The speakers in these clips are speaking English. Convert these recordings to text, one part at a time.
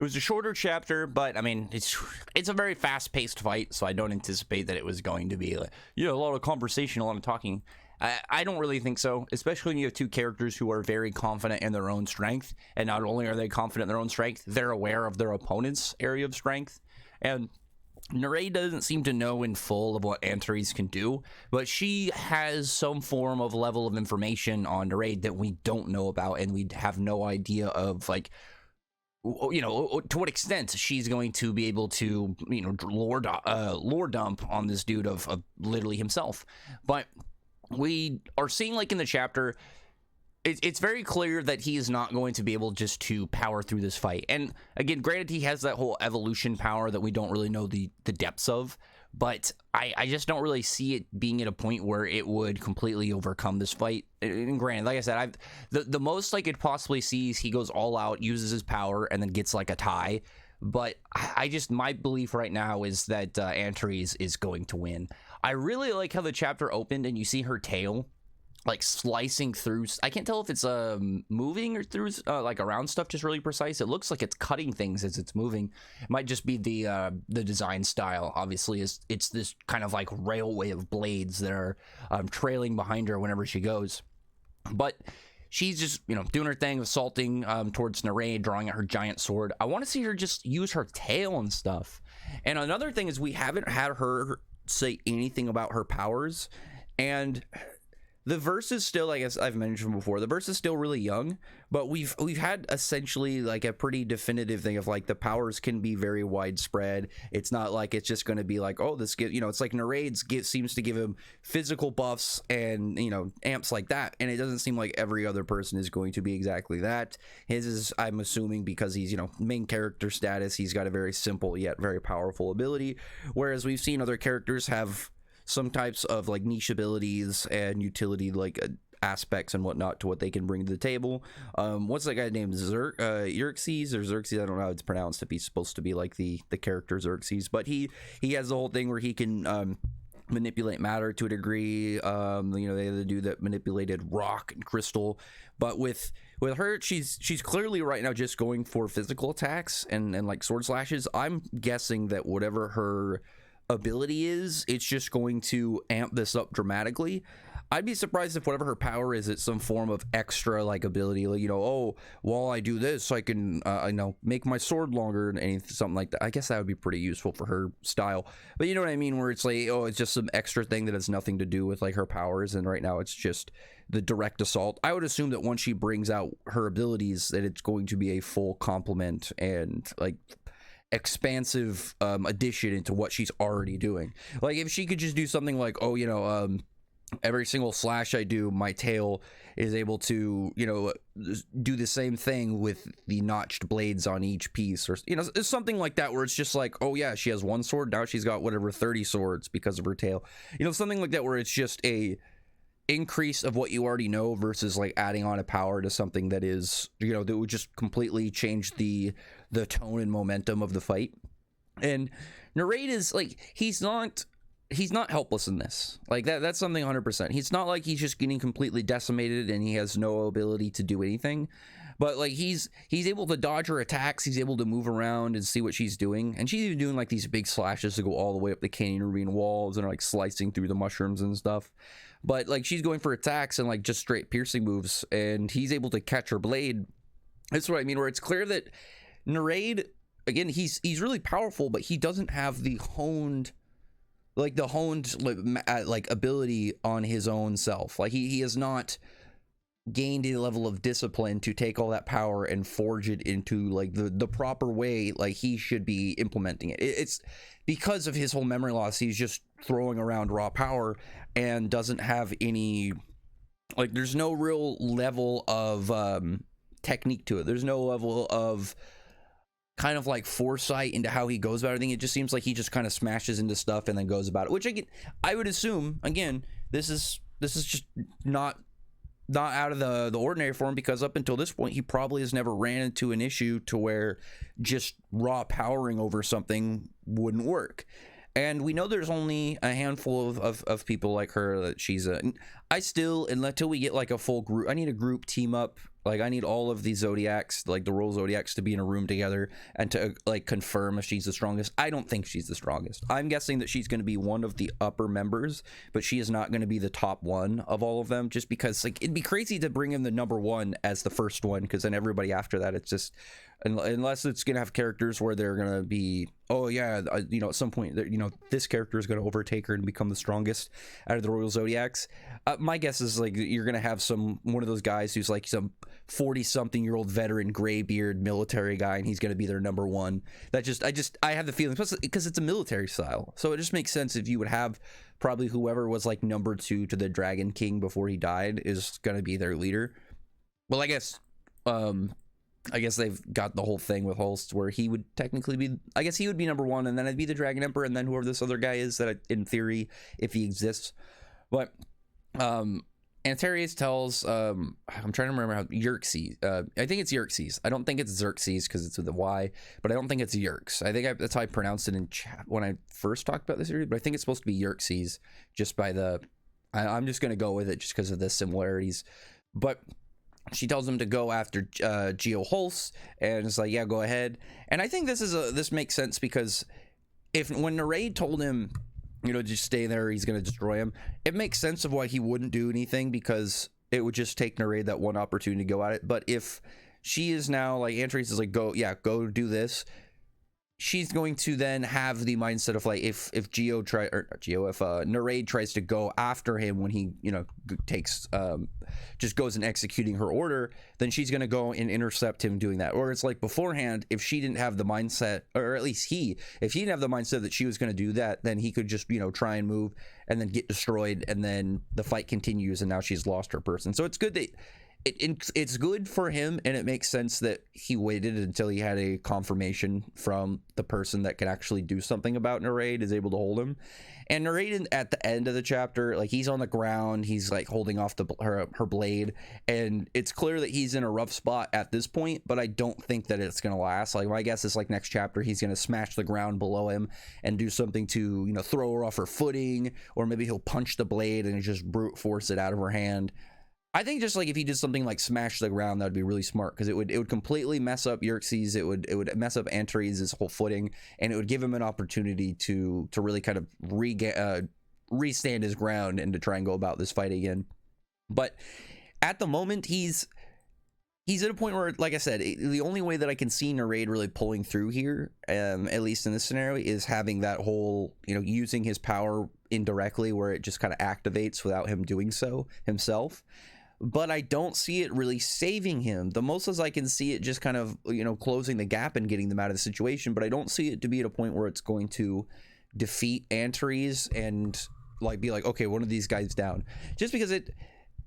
It was a shorter chapter, but I mean, it's a very fast-paced fight, so I don't anticipate that it was going to be like, yeah, a lot of conversation, a lot of talking. I don't really think so, especially when you have two characters who are very confident in their own strength, and not only are they confident in their own strength, they're aware of their opponent's area of strength. And Neraid doesn't seem to know in full of what Antares can do, but she has some form of level of information on Neraid that we don't know about, and we have no idea of, like, you know, to what extent she's going to be able to, you know, lore dump on this dude of literally himself. But we are seeing, like, in the chapter, it's very clear that he is not going to be able just to power through this fight. And again, granted, he has that whole evolution power that we don't really know the depths of, but I just don't really see it being at a point where it would completely overcome this fight. And granted, like I said, the most I could possibly see is he goes all out, uses his power, and then gets like a tie. But I just, my belief right now is that Antares is going to win. I really like how the chapter opened and you see her tail like slicing through. I can't tell if it's moving or through like around stuff, just really precise. It looks like it's cutting things as it's moving. It might just be the design style. Obviously, it's this kind of like railway of blades that are trailing behind her whenever she goes. But she's just, you know, doing her thing, assaulting towards Neraid, drawing out her giant sword. I want to see her just use her tail and stuff. And another thing is we haven't had her say anything about her powers, and the verse is still, I guess I've mentioned before, the verse is still really young, but we've had essentially like a pretty definitive thing of like the powers can be very widespread. It's not like it's just going to be like, oh, this you know, it's like Neraid's seems to give him physical buffs and, you know, amps like that, and it doesn't seem like every other person is going to be exactly that. His is, I'm assuming, because he's, you know, main character status, he's got a very simple yet very powerful ability, whereas we've seen other characters have some types of like niche abilities and utility like aspects and whatnot to what they can bring to the table. What's that guy named Xerxes or Xerxes? I don't know how it's pronounced, if he's supposed to be like the character Xerxes, but he has the whole thing where he can manipulate matter to a degree. You know, they the dude that manipulated rock and crystal, but with her, she's clearly right now just going for physical attacks and like sword slashes. I'm guessing that whatever her ability is, it's just going to amp this up dramatically. I'd be surprised if whatever her power is, it's some form of extra like ability, like, you know, oh, while I do this I can you know, make my sword longer and anything, something like that. I guess that would be pretty useful for her style, but you know what I mean, where it's like, oh, it's just some extra thing that has nothing to do with like her powers, and right now it's just the direct assault. I would assume that once she brings out her abilities, that it's going to be a full complement and like expansive addition into what she's already doing. Like if she could just do something like, oh, you know, every single slash I do, my tail is able to, you know, do the same thing with the notched blades on each piece, or, you know, it's something like that, where it's just like, oh yeah, she has one sword, now she's got whatever 30 swords because of her tail, you know, something like that, where it's just a increase of what you already know versus like adding on a power to something that is, you know, that would just completely change the tone and momentum of the fight. And Neraid is like, he's not helpless in this, like that's something 100%. He's not like he's just getting completely decimated and he has no ability to do anything, but like he's able to dodge her attacks, he's able to move around and see what she's doing, and she's even doing like these big slashes to go all the way up the canyon ravine walls and are like slicing through the mushrooms and stuff. But like she's going for attacks and like just straight piercing moves, and he's able to catch her blade. That's what I mean, where it's clear that Neraid, again, he's really powerful, but he doesn't have the honed like ability on his own self. Like he has not gained a level of discipline to take all that power and forge it into like the proper way like he should be implementing it. It's because of his whole memory loss, he's just throwing around raw power and doesn't have any, like, there's no real level of technique to it. There's no level of kind of like foresight into how he goes about everything. It just seems like he just kind of smashes into stuff and then goes about it, which I would assume, again, this is just not out of the ordinary for him, because up until this point he probably has never ran into an issue to where just raw powering over something wouldn't work. And we know there's only a handful of people like her that she's I still, until we get like a full group, I need a group team up Like, I need all of these Zodiacs, like the Royal Zodiacs, to be in a room together and to like confirm if she's the strongest. I don't think she's the strongest. I'm guessing that she's going to be one of the upper members, but she is not going to be the top one of all of them, just because like it'd be crazy to bring in the number one as the first one, because then everybody after that, it's just, unless it's going to have characters where they're going to be, oh yeah, you know, at some point, you know, this character is going to overtake her and become the strongest out of the Royal Zodiacs. My guess is like you're going to have one of those guys who's like some 40-something-year-old veteran graybeard military guy, and he's going to be their number one. I have the feeling, because it's a military style, so it just makes sense if you would have probably whoever was like number two to the Dragon King before he died is going to be their leader. Well, I guess they've got the whole thing with Holst where he would technically be, I guess he would be number one, and then I'd be the Dragon Emperor, and then whoever this other guy is that in theory, if he exists. But Antares tells, I'm trying to remember how, Xerxes, I think it's Xerxes. I don't think it's Xerxes because it's with a Y, but I don't think it's Yerks. I think that's how I pronounced it in chat when I first talked about this series, but I think it's supposed to be Xerxes just by I'm just going to go with it just because of the similarities. But she tells him to go after Geo Holst, and it's like, yeah, go ahead. And I think this makes sense, because when Neraid told him, you know, just stay there, he's going to destroy him, it makes sense of why he wouldn't do anything, because it would just take Neraid that one opportunity to go at it. But if she is now like, Antares is like, go do this, she's going to then have the mindset of like, if Neraid tries to go after him when he, you know, takes just goes and executing her order, then she's going to go and intercept him doing that. Or it's like beforehand, if she didn't have the mindset, or at least if he didn't have the mindset that she was going to do that, then he could just, you know, try and move and then get destroyed, and then the fight continues, and now she's lost her person. So it's good that it's good for him, and it makes sense that he waited until he had a confirmation from the person that can actually do something about Neraid, is able to hold him. And Neraid, at the end of the chapter, like, he's on the ground, he's like holding off her blade, and it's clear that he's in a rough spot at this point, but I don't think that it's gonna last. Like, my guess is like next chapter he's gonna smash the ground below him and do something to, you know, throw her off her footing, or maybe he'll punch the blade and just brute force it out of her hand. I think just like if he did something like smash the ground, that would be really smart, because it would completely mess up Xerxes. It would mess up Antares' whole footing, and it would give him an opportunity to really kind of restand his ground and to try and go about this fight again. But at the moment, he's at a point where, like I said, the only way that I can see Neraid really pulling through here, at least in this scenario, is having that whole, you know, using his power indirectly, where it just kind of activates without him doing so himself. But I don't see it really saving him. The most as I can see it just kind of, you know, closing the gap and getting them out of the situation, but I don't see it to be at a point where it's going to defeat Antares and like be like, okay, one of these guys down. Just because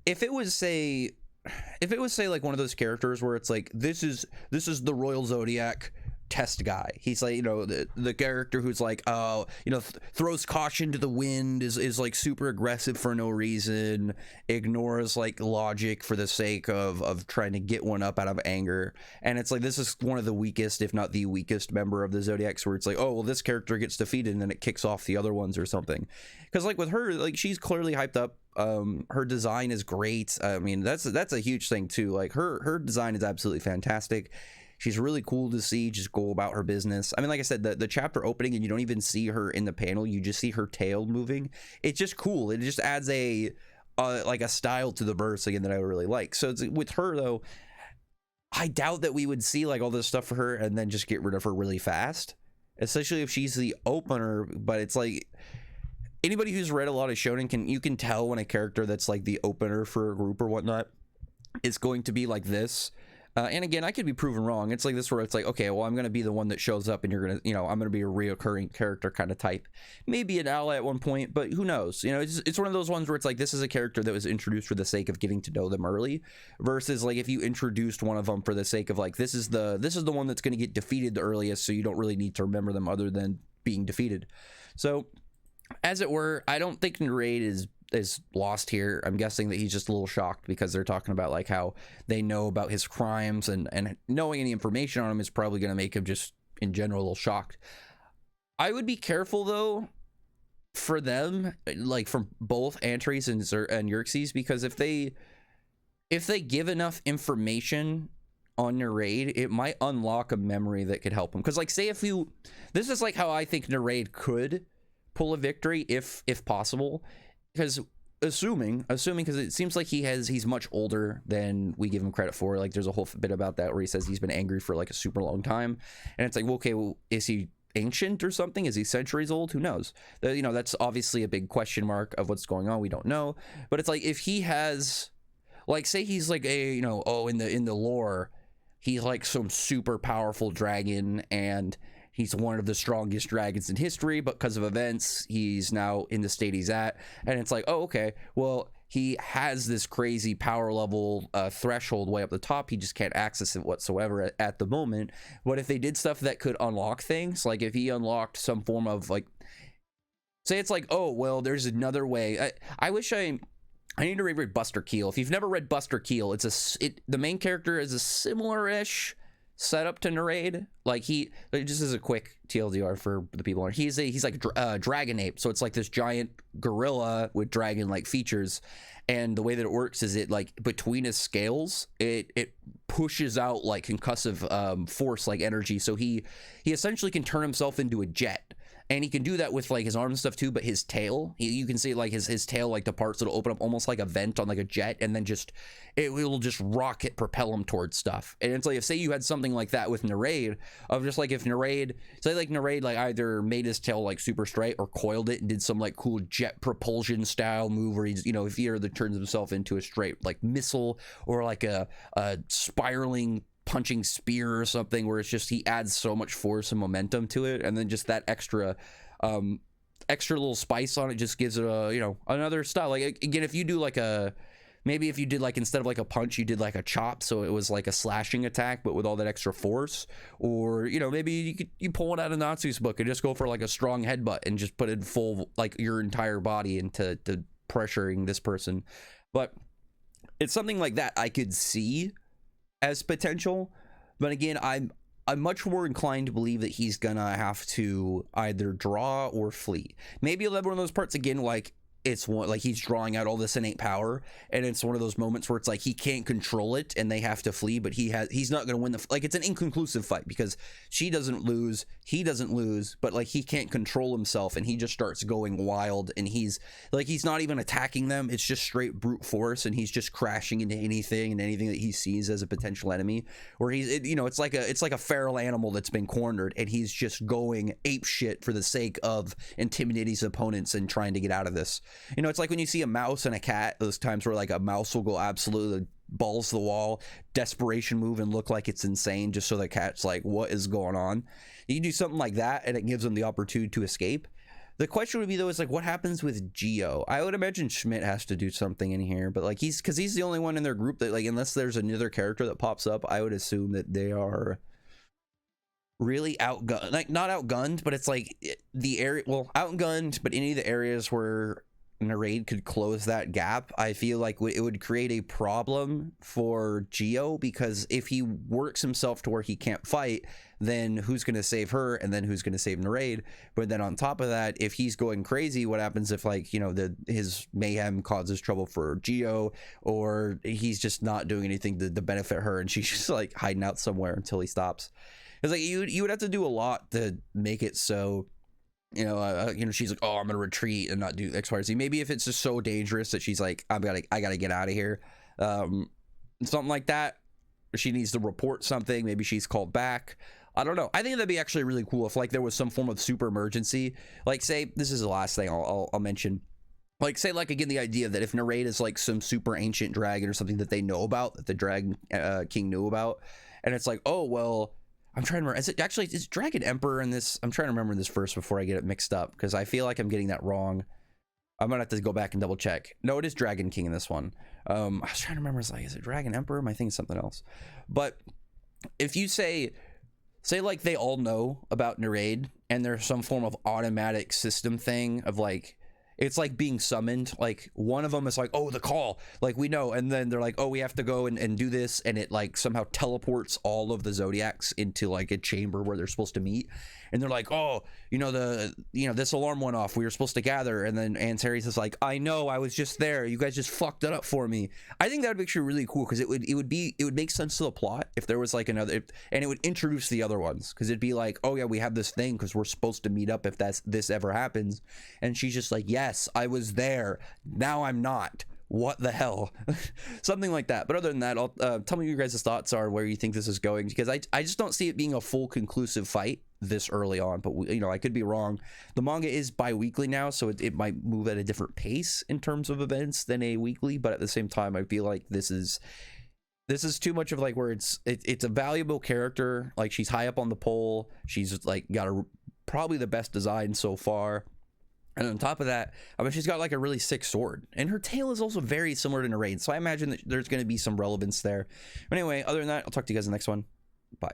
if it was say like one of those characters where it's like, this is the Royal Zodiac test guy, he's like, you know, the character who's like, oh, you know, throws caution to the wind, is like super aggressive for no reason, ignores like logic for the sake of trying to get one up out of anger. And it's like, this is one of the weakest, if not the weakest member of the Zodiacs, where it's like, oh well, this character gets defeated and then it kicks off the other ones or something. Because like with her, like, she's clearly hyped up. Her design is great. I mean, that's a huge thing too. Like her design is absolutely fantastic. She's really cool to see just go about her business. I mean, like I said, the chapter opening, and you don't even see her in the panel, you just see her tail moving. It's just cool. It just adds like a style to the verse again that I really like. So with her though, I doubt that we would see like all this stuff for her and then just get rid of her really fast, especially if she's the opener. But it's like, anybody who's read a lot of shonen you can tell when a character that's like the opener for a group or whatnot is going to be like this. And again, I could be proven wrong. It's like this where it's like, okay, well, I'm going to be the one that shows up, and you're going to, you know, I'm going to be a reoccurring character kind of type. Maybe an ally at one point, but who knows? You know, it's one of those ones where it's like, this is a character that was introduced for the sake of getting to know them early, versus like if you introduced one of them for the sake of like, this is the one that's going to get defeated the earliest, so you don't really need to remember them other than being defeated. So, as it were, I don't think Neraid is lost here. I'm guessing that he's just a little shocked because they're talking about like how they know about his crimes, and knowing any information on him is probably going to make him just in general a little shocked. I would be careful though for them, like from both Antares and Xerxes, because if they if they give enough information on Neraid, it might unlock a memory that could help him. Because, like, say if you, this is like how I think Neraid could pull a victory if possible. Because assuming, because it seems like he's much older than we give him credit for. Like, there's a whole bit about that where he says he's been angry for like a super long time, and it's like, well, okay, well, is he ancient or something? Is he centuries old? Who knows? You know, that's obviously a big question mark of what's going on. We don't know. But it's like, if he has, like, say he's like a, you know, oh, in the lore, he's like some super powerful dragon, and he's one of the strongest dragons in history, but because of events, he's now in the state he's at. And it's like, oh, okay, well, he has this crazy power level threshold way up the top. He just can't access it whatsoever at the moment. What if they did stuff that could unlock things? Like if he unlocked some form of, like, say it's like, oh, well, there's another way. I wish I need to reread Buster Keel. If you've never read Buster Keel, the main character is a similar-ish setup to Neraid. Like, just as a quick TLDR for the people on, he's like dragon ape, so it's like this giant gorilla with dragon like features, and the way that it works is it, like, between his scales, it pushes out like concussive force, like energy, so he essentially can turn himself into a jet. And he can do that with like his arms and stuff too, but his tail, you can see like his tail, like the parts that'll open up almost like a vent on like a jet, and then it will just rocket propel him towards stuff. And it's like, if say you had something like that with Neraid, of just like, if Neraid, say like Neraid like either made his tail like super straight or coiled it and did some like cool jet propulsion style move where he's, you know, if he either turns himself into a straight like missile or like a spiraling punching spear or something, where it's just he adds so much force and momentum to it, and then just that extra little spice on it just gives it a, you know, another style. Like, again, if you do like maybe if you did like, instead of like a punch, you did like a chop, so it was like a slashing attack but with all that extra force. Or, you know, maybe you pull it out of Natsu's book and just go for like a strong headbutt and just put it full, like, your entire body into pressuring this person. But it's something like that I could see as potential. But again, I'm much more inclined to believe that he's gonna have to either draw or flee. Maybe he'll have one of those parts again, like it's one, like he's drawing out all this innate power, and it's one of those moments where it's like he can't control it and they have to flee, but he's not going to win like, it's an inconclusive fight because she doesn't lose, he doesn't lose, but like he can't control himself and he just starts going wild, and he's not even attacking them, it's just straight brute force, and he's just crashing into anything that he sees as a potential enemy, where you know, it's like a feral animal that's been cornered, and he's just going ape shit for the sake of intimidating his opponents and trying to get out of this. You know, it's like when you see a mouse and a cat, those times where like a mouse will go absolutely balls to the wall, desperation move, and look like it's insane just so the cat's like, what is going on? You do something like that and it gives them the opportunity to escape. The question would be, though, is like, what happens with Geo? I would imagine Schmidt has to do something in here, but like because he's the only one in their group that, like, unless there's another character that pops up, I would assume that they are really outgunned, like not outgunned, but it's like the area, well, outgunned, but any of the areas where Neraid could close that gap, I feel like it would create a problem for Geo, because if he works himself to where he can't fight, then who's going to save her, and then who's going to save Neraid? But then on top of that, if he's going crazy, what happens if, like, you know, his mayhem causes trouble for Geo, or he's just not doing anything to benefit her and she's just like hiding out somewhere until he stops? It's like you would have to do a lot to make it so, you know, she's like, oh, I'm gonna retreat and not do X, Y, or Z. Maybe if it's just so dangerous that she's like, I gotta get out of here, something like that. Or she needs to report something. Maybe she's called back. I don't know. I think that'd be actually really cool if, like, there was some form of super emergency. Like, say, this is the last thing I'll mention. Like, say, like, again, the idea that if Neraid is like some super ancient dragon or something that they know about, that the Dragon King knew about, and it's like, oh, well, I'm trying to remember. Is Dragon Emperor in this? I'm trying to remember this first before I get it mixed up, because I feel like I'm getting that wrong. I'm gonna have to go back and double check. No, it is Dragon King in this one. I was trying to remember. It's like, is it Dragon Emperor? Am I thinking something else? But if you say like they all know about Neraid, and there's some form of automatic system thing of like, it's like being summoned. Like one of them is like, oh, the call, like we know, and then they're like, oh, we have to go and do this, and it like somehow teleports all of the Zodiacs into like a chamber where they're supposed to meet, and they're like, oh, this alarm went off, we were supposed to gather, and then Antares is like, I know, I was just there, you guys just fucked it up for me. I think that would be actually really cool, because it would make sense to the plot if there was like another, and it would introduce the other ones, because it'd be like, oh yeah, we have this thing because we're supposed to meet up if this ever happens, and she's just like, yes, I was there, now I'm not, what the hell. Something like that. But other than that, I'll tell me what your guys' thoughts are, where you think this is going, because I just don't see it being a full conclusive fight this early on, but I could be wrong. The manga is bi-weekly now, so it might move at a different pace in terms of events than a weekly, but at the same time I feel like this is too much of like where it's a valuable character, like she's high up on the pole, she's like got probably the best design so far. And on top of that, I mean, she's got like a really sick sword, and her tail is also very similar to Neraid, so I imagine that there's going to be some relevance there. But anyway, other than that, I'll talk to you guys in the next one. Bye.